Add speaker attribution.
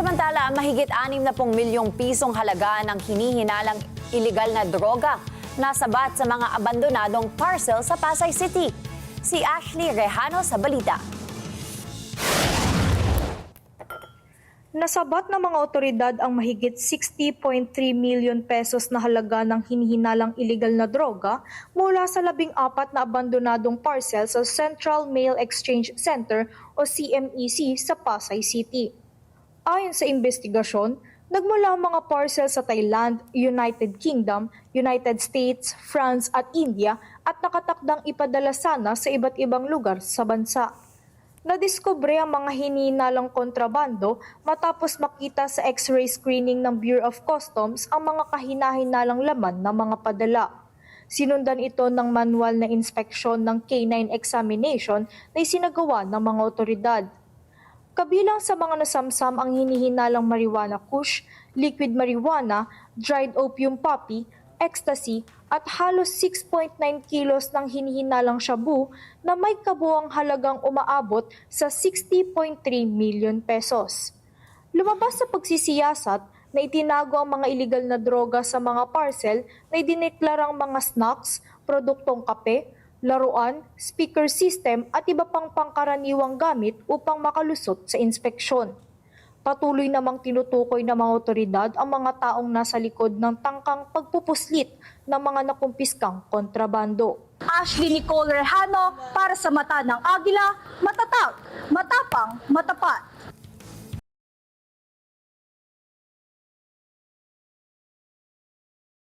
Speaker 1: Samantala, mahigit 60 milyong pisong halaga ng hinihinalang iligal na droga nasabat sa mga abandonadong parcel sa Pasay City. Si Ashley Rejano sa balita.
Speaker 2: Nasabat ng mga otoridad ang mahigit 60.3 million pesos na halaga ng hinihinalang iligal na droga mula sa 14 na abandonadong parcel sa Central Mail Exchange Center o CMEC sa Pasay City. Ayon sa investigasyon, nagmula ang mga parcel sa Thailand, United Kingdom, United States, France at India at nakatakdang ipadala sana sa iba't ibang lugar sa bansa. Nadiskubre ang mga hinihinalang kontrabando matapos makita sa X-ray screening ng Bureau of Customs ang mga kahina-hinalang laman ng mga padala. Sinundan ito ng manual na inspeksyon ng canine examination na isinagawa ng mga otoridad. Kabilang sa mga nasamsam ang hinihinalang marijuana kush, liquid marijuana, dried opium poppy, ecstasy at halos 6.9 kilos ng hinihinalang shabu na may kabuuang halagang umaabot sa 60.3 million pesos. Lumabas sa pagsisiyasat na itinago ang mga iligal na droga sa mga parcel na idineklarang mga snacks, produktong kape, laruan, speaker system at iba pang pangkaraniwang gamit upang makalusot sa inspeksyon. Patuloy namang tinutukoy ng mga otoridad ang mga taong nasa likod ng tangkang pagpupuslit ng mga nakumpiskang kontrabando.
Speaker 3: Ashley Nicole Rejano para sa Mata ng Agila, matatag, matapang, matapat.